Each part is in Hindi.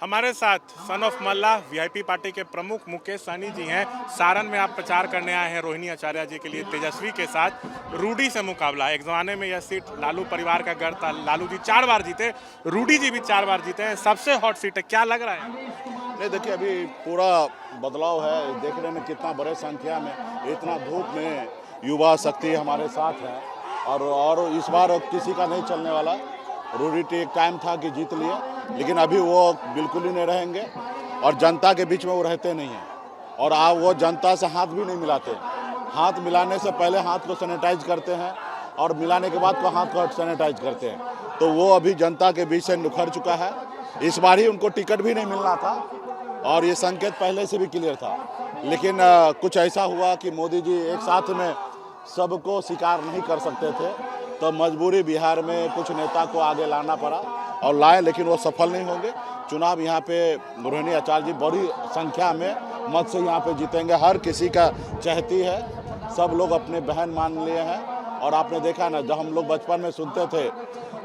हमारे साथ son of Malla VIP party के प्रमुख मुकेश सहनी जी हैं। सारण में आप प्रचार करने आए हैं रोहिणी आचार्य जी के लिए तेजस्वी के साथ रूडी से मुकाबला। एक जमाने में यह सीट लालू परिवार का गढ़ था, लालू जी 4 बार जीते, रूडी जी भी 4 बार जीते हैं, सबसे हॉट सीट है, क्या लग रहा है? नहीं देखिए, अभी पूरा बदलाव है। देखने में कितना बड़े संख्या में इतना धूप में युवा शक्ति हमारे साथ है और इस बार किसी का नहीं चलने वाला। रूडी एक टाइम था कि जीत लिए, लेकिन अभी वो बिल्कुल ही नहीं रहेंगे और जनता के बीच में वो रहते नहीं हैं और वो जनता से हाथ भी नहीं मिलाते। हाथ मिलाने से पहले हाथ को सैनिटाइज करते हैं और मिलाने के बाद को हाथ को सैनिटाइज करते हैं। तो वो अभी जनता के बीच से निखर चुका है। इस बार ही उनको टिकट भी नहीं मिलना था और ये संकेत पहले से भी क्लियर था, लेकिन कुछ ऐसा हुआ कि मोदी जी एक साथ में सबको स्वीकार नहीं कर सकते थे, तो मजबूरी बिहार में कुछ नेता को आगे लाना पड़ा और लाए, लेकिन वो सफल नहीं होंगे। चुनाव यहाँ पे रोहिणी आचार्य जी बड़ी संख्या में मत से यहाँ पे जीतेंगे। हर किसी का चाहती है, सब लोग अपने बहन मान लिए हैं। और आपने देखा ना, जब हम लोग बचपन में सुनते थे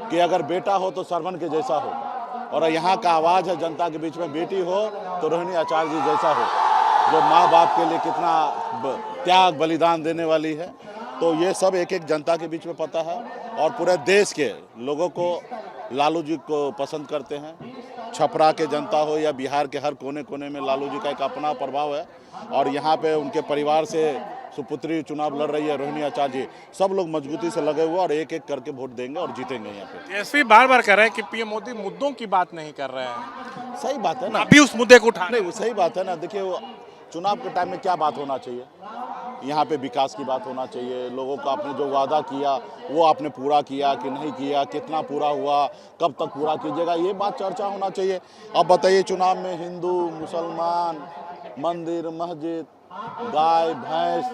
कि अगर बेटा हो तो सरवन के जैसा हो, और यहाँ का आवाज़ है जनता के बीच में, बेटी हो तो रोहिणी आचार्य जी जैसा हो, जो माँ बाप के लिए कितना त्याग बलिदान देने वाली है। तो ये सब एक एक जनता के बीच में पता है और पूरे देश के लोगों को लालू जी को पसंद करते हैं। छपरा के जनता हो या बिहार के हर कोने कोने में लालू जी का एक अपना प्रभाव है और यहाँ पे उनके परिवार से सुपुत्री चुनाव लड़ रही है रोहिणी आचार्य जी। सब लोग मजबूती से लगे हुए और एक एक करके वोट देंगे और जीतेंगे यहाँ पे। तेजस्वी बार बार कह रहे हैं कि पीएम मोदी मुद्दों की बात नहीं कर रहे हैं। सही बात है ना, अभी उस मुद्दे को उठा नहीं, सही बात है ना। देखिए, चुनाव के टाइम में क्या बात होना चाहिए? यहाँ पे विकास की बात होना चाहिए। लोगों का आपने जो वादा किया वो आपने पूरा किया कि नहीं किया, कितना पूरा हुआ, कब तक पूरा कीजिएगा, ये बात चर्चा होना चाहिए। अब बताइए, चुनाव में हिंदू मुसलमान, मंदिर मस्जिद, गाय भैंस,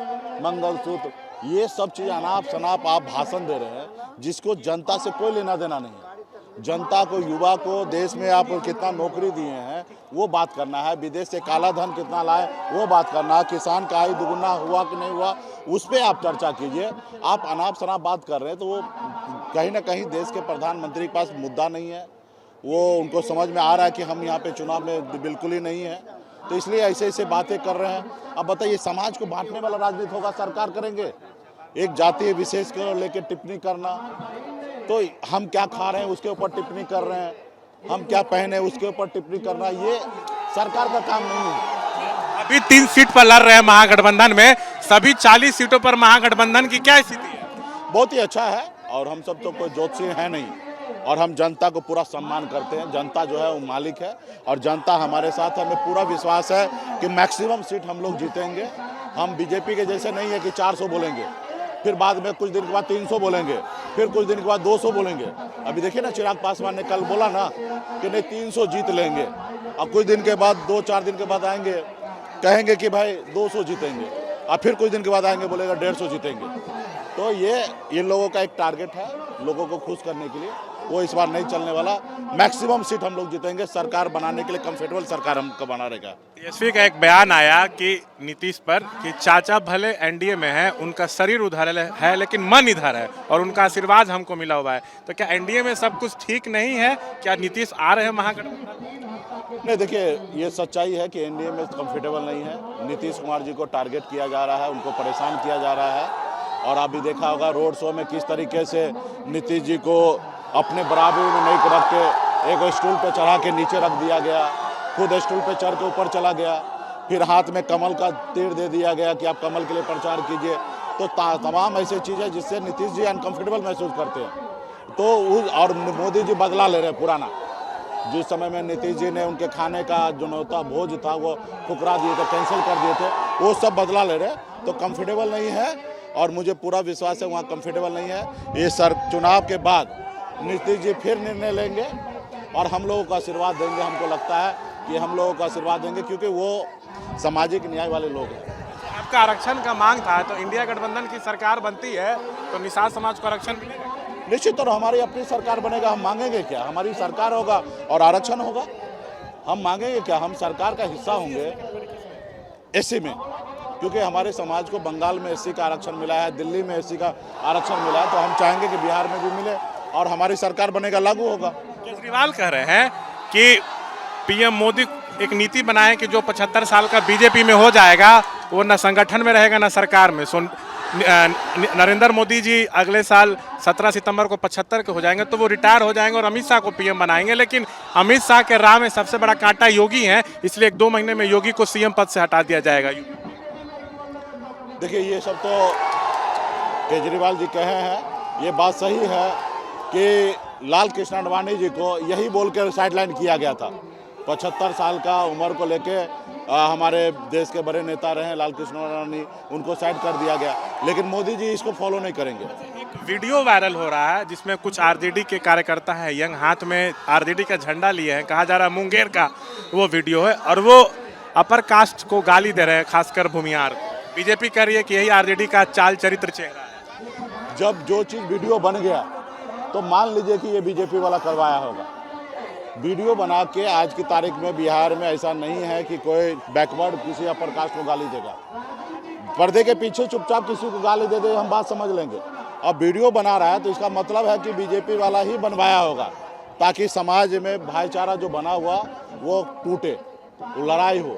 मंगलसूत्र, ये सब चीज़ अनाप शनाप आप भाषण दे रहे हैं, जिसको जनता से कोई लेना देना नहीं है। जनता को, युवा को देश में आप कितना नौकरी दिए हैं वो बात करना है, विदेश से काला धन कितना लाए वो बात करना है, किसान का आय दुगुना हुआ कि नहीं हुआ उस पर आप चर्चा कीजिए। आप अनाप शनाप बात कर रहे हैं तो वो कहीं ना कहीं देश के प्रधानमंत्री के पास मुद्दा नहीं है। वो उनको समझ में आ रहा है कि हम यहाँ पे चुनाव में बिल्कुल ही नहीं है, तो इसलिए ऐसे ऐसे बातें कर रहे हैं। अब बताइए, समाज को बांटने वाला राजनीति होगा, सरकार करेंगे? एक जातीय विशेष को लेकर टिप्पणी करना, तो हम क्या खा रहे हैं उसके ऊपर टिप्पणी कर रहे हैं, हम क्या पहने उसके ऊपर टिप्पणी करना, ये सरकार का काम नहीं है। अभी 3 सीट पर लड़ रहे हैं महागठबंधन में, सभी 40 सीटों पर महागठबंधन की क्या स्थिति है? बहुत ही अच्छा है और हम सब तो कोई ज्योतिषी है नहीं और हम जनता को पूरा सम्मान करते हैं। जनता जो है वो मालिक है और जनता हमारे साथ है। हमें पूरा विश्वास है कि मैक्सिमम सीट हम लोग जीतेंगे। हम बीजेपी के जैसे नहीं है कि 400 बोलेंगे, फिर बाद में कुछ दिन के बाद 300 बोलेंगे, फिर कुछ दिन के बाद 200 बोलेंगे। अभी देखिए ना, चिराग पासवान ने कल बोला ना कि नहीं 300 जीत लेंगे, और कुछ दिन के बाद 2-4 दिन के बाद आएंगे कहेंगे कि भाई 200 जीतेंगे, और फिर कुछ दिन के बाद आएंगे बोलेगा 150 जीतेंगे। तो ये लोगों का एक टारगेट है, लोगों को खुश करने के लिए। वो इस बार नहीं चलने वाला। मैक्सिमम सीट हम लोग जीतेंगे। सरकार बनाने के लिए कंफर्टेबल सरकार हमको बना रहेगा। तेजस्वी का एक बयान आया कि नीतीश पर कि चाचा भले एनडीए में है, उनका शरीर उधर है लेकिन मन इधर है और उनका आशीर्वाद हमको मिला हुआ है। तो क्या एनडीए में सब कुछ ठीक नहीं है? क्या नीतीश आ रहे हैं महागठबंधन? नहीं, देखिए, ये सच्चाई है कि एनडीए में कंफर्टेबल नहीं है। नीतीश कुमार जी को टारगेट किया जा रहा है, उनको परेशान किया जा रहा है। और आप भी देखा होगा रोड शो में किस तरीके से नीतीश जी को अपने बराबरी में नहीं रख के एक स्टूल पे चढ़ा के नीचे रख दिया गया, खुद स्टूल पे चढ़ के ऊपर चला गया, फिर हाथ में कमल का तीर दे दिया गया कि आप कमल के लिए प्रचार कीजिए। तो तमाम ऐसी चीज़ें जिससे नीतीश जी अनकंफर्टेबल महसूस करते हैं। तो और मोदी जी बदला ले रहे पुराना, जिस समय में नीतीश जी ने उनके खाने का जो नौता भोज था वो ठुकरा दिए थे, कैंसिल कर दिए थे, वो सब बदला ले रहे। तो कंफर्टेबल नहीं है और मुझे पूरा विश्वास है वहाँ कंफर्टेबल नहीं है। ये चुनाव के बाद नीतीश जी फिर निर्णय लेंगे और हम लोगों को आशीर्वाद देंगे। हमको लगता है कि हम लोगों को आशीर्वाद देंगे क्योंकि वो सामाजिक न्याय वाले लोग हैं। आपका आरक्षण का मांग था, तो इंडिया गठबंधन की सरकार बनती है तो निषाद समाज को आरक्षण मिलेगा? निश्चित तौर हमारी अपनी सरकार बनेगा, हम मांगेंगे क्या? हमारी सरकार होगा और आरक्षण होगा, हम मांगेंगे क्या? हम सरकार का हिस्सा होंगे एससी में, क्योंकि हमारे समाज को बंगाल में एससी का आरक्षण मिला है, दिल्ली में एससी का आरक्षण मिला है, तो हम चाहेंगे कि बिहार में भी मिले और हमारी सरकार बनेगा, लागू होगा। केजरीवाल कह रहे हैं कि पीएम मोदी एक नीति बनाए कि जो 75 साल का बीजेपी में हो जाएगा वो न संगठन में रहेगा न सरकार में। नरेंद्र मोदी जी अगले साल 17 सितंबर को 75 के हो जाएंगे तो वो रिटायर हो जाएंगे और अमित शाह को पीएम बनाएंगे। लेकिन अमित शाह के राह में सबसे बड़ा कांटा योगी है, इसलिए 1-2 महीने में योगी को सीएम पद से हटा दिया जाएगा। देखिए, ये सब तो केजरीवाल जी कहे हैं, ये बात सही है कि लाल कृष्ण आडवाणी जी को यही बोलकर साइडलाइन किया गया था। 75 साल का उम्र को लेके हमारे देश के बड़े नेता रहे लाल कृष्ण आडवाणी, उनको साइड कर दिया गया, लेकिन मोदी जी इसको फॉलो नहीं करेंगे। एक वीडियो वायरल हो रहा है जिसमें कुछ आरजेडी के कार्यकर्ता है यंग, हाथ में आरजेडी का झंडा लिए हैं, कहा जा रहा है मुंगेर का वो वीडियो है, और वो अपर कास्ट को गाली दे रहे हैं, खासकर भूमियार। बीजेपी कह रही है कि यही आरजेडी का चाल चरित्र चेहरा है। जब जो चीज़ वीडियो बन गया तो मान लीजिए कि ये बीजेपी वाला करवाया होगा। वीडियो बना के आज की तारीख में बिहार में ऐसा नहीं है कि कोई बैकवर्ड किसी अपर कास्ट को गाली देगा। पर्दे के पीछे चुपचाप किसी को गाली दे दे, हम बात समझ लेंगे। अब वीडियो बना रहा है तो इसका मतलब है कि बीजेपी वाला ही बनवाया होगा, ताकि समाज में भाईचारा जो बना हुआ वो टूटे, वो लड़ाई हो।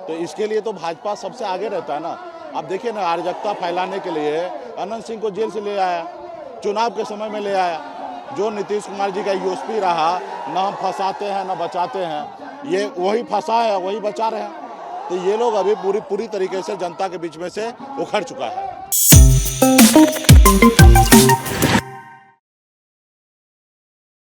तो इसके लिए तो भाजपा सबसे आगे रहता है ना। अब देखिए ना, अराजकता फैलाने के लिए अनंत सिंह को जेल से ले आया, चुनाव के समय में ले आया। जो नीतीश कुमार जी का यूएसपी रहा, न हम फंसाते हैं न बचाते हैं, ये वही फंसा है वही बचा रहे हैं। तो ये लोग अभी पूरी तरीके से जनता के बीच में से उखड़ चुका है।